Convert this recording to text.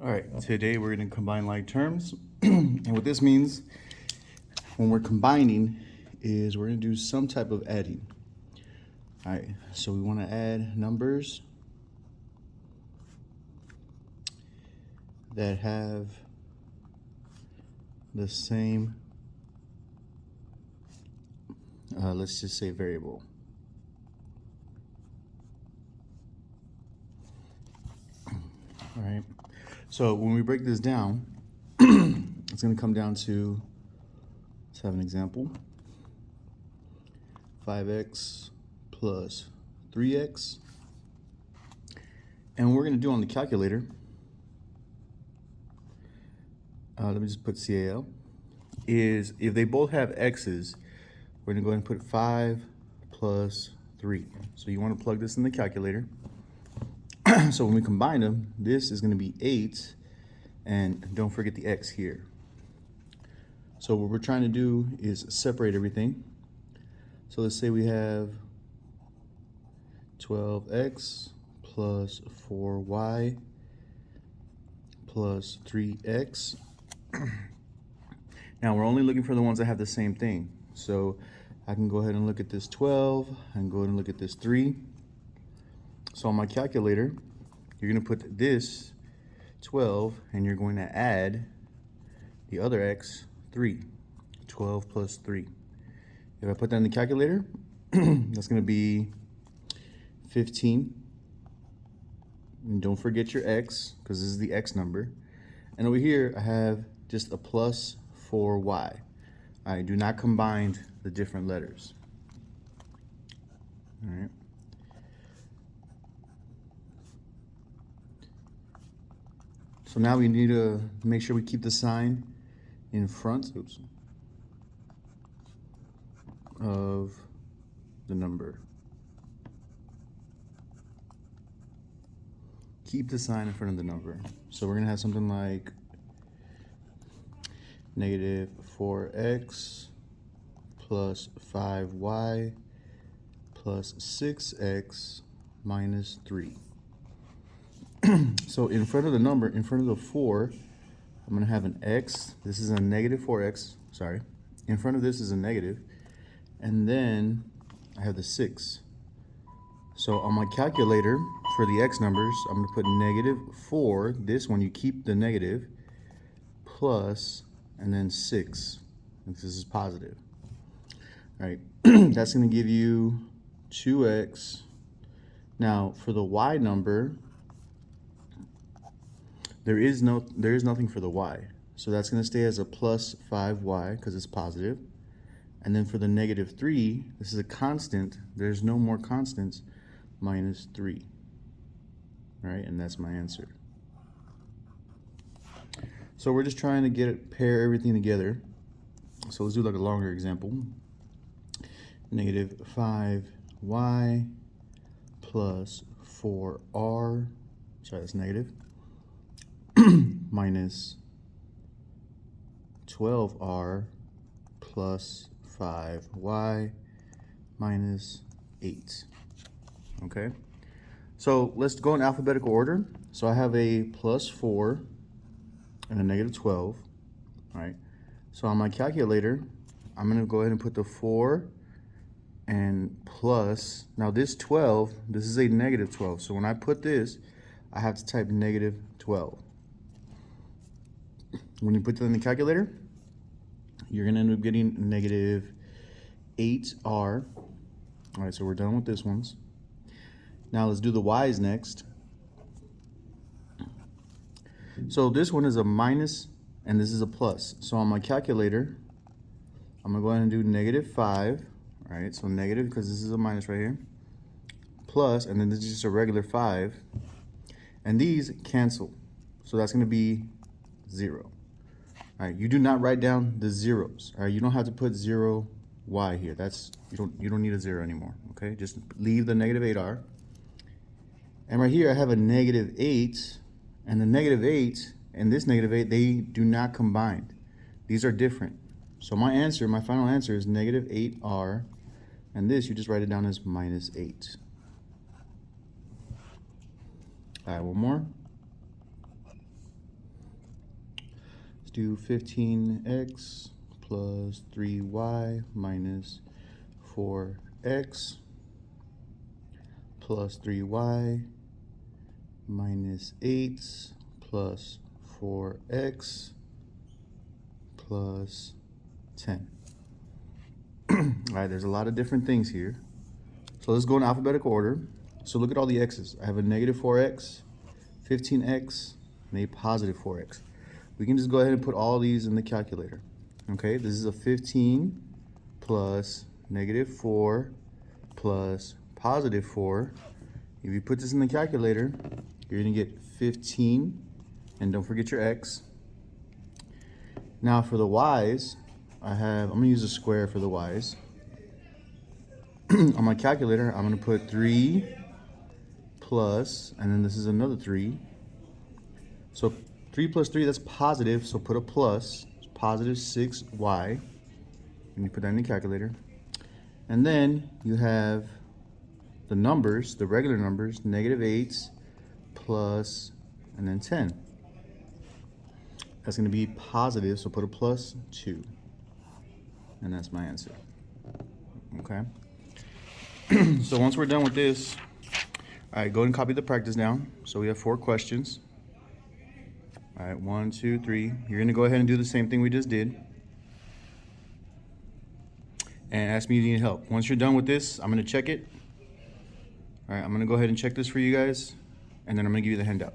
All right, today we're going to combine like terms. And what this means when we're combining is we're going to do some type of adding. All right, so we want to add numbers that have the same, let's just say variable. All right, so when we break this down, it's going to come down to, let's have an example, 5x plus 3x. And what we're going to do on the calculator, let me just put CAL, is if they both have x's, we're going to go ahead and put 5 plus 3. So you want to plug this in the calculator. So when we combine them, this is going to be 8, and don't forget the x here. So what we're trying to do is separate everything. So let's say we have 12x plus 4y plus 3x. Now we're only looking for the ones that have the same thing. So I can go ahead and look at this 12, I can go ahead and look at this 3. So on my calculator, you're going to put this 12 and you're going to add the other x, 3. 12 plus 3. If I put that in the calculator, that's going to be 15. And don't forget your x, because this is the x number. And over here, I have just a plus 4y. I do not combine the different letters. All right. So now we need to make sure we keep the sign in front of the number. Keep the sign in front of the number. So we're going to have something like negative 4x plus 5y plus 6x minus 3. So in front of the number, in front of the 4, I'm going to have an x. This is a negative 4x, sorry. In front of this is a negative. And then I have the 6. So on my calculator for the x numbers, I'm going to put negative 4. This one, you keep the negative, plus, and then 6. And this is positive. All right, that's going to give you 2x. Now for the y number, there is nothing for the y. So that's going to stay as a plus 5y because it's positive. And then for the negative 3, this is a constant. There's no more constants, minus 3. All right, and that's my answer. So we're just trying to pair everything together. So let's do like a longer example. Negative 5y plus 4r, sorry, that's negative, minus 12r plus 5y minus 8. Okay, so let's go in alphabetical order. So I have a plus 4 and a negative 12. All right, so on my calculator, I'm going to go ahead and put the 4 and plus, now this 12, this is a negative 12. So when I put this, I have to type negative 12. When you put that in the calculator, you're going to end up getting negative 8r. All right, so we're done with this ones. Now let's do the y's next. So this one is a minus and this is a plus. So on my calculator, I'm going to go ahead and do negative 5. All right, so negative because this is a minus right here. Plus, and then this is just a regular 5. And these cancel. So that's going to be 0. All right, you do not write down the zeros. All right, you don't have to put 0y here. That's you don't need a 0 anymore. Okay, just leave the negative 8r. And right here I have a negative 8, and the negative 8 and this negative 8, they do not combine. These are different. So my answer, my final answer is negative 8r, and this you just write it down as minus 8. All right, one more. Let's do 15x plus 3y minus 4x plus 3y minus 8 plus 4x plus 10. All right, there's a lot of different things here. So let's go in alphabetical order. So look at all the x's. I have a negative 4x, 15x, and a positive 4x. We can just go ahead and put all these in the calculator. Okay, this is a 15 plus negative 4 plus positive 4. If you put this in the calculator, you're gonna get 15, and don't forget your x. Now for the y's, I'm gonna use a square for the y's. On my calculator, I'm gonna put 3 plus, and then this is another 3. So 3 plus 3, that's positive, so put a plus. It's positive 6y. And you put that in the calculator. And then you have the numbers, the regular numbers, negative 8 plus, and then 10. That's going to be positive, so put a plus 2. And that's my answer. Okay. So once we're done with this, all right, go ahead and copy the practice down. So we have 4 questions. All right, 1, 2, 3. You're going to go ahead and do the same thing we just did. And ask me if you need help. Once you're done with this, I'm going to check it. All right, I'm going to go ahead and check this for you guys, and then I'm going to give you the handout.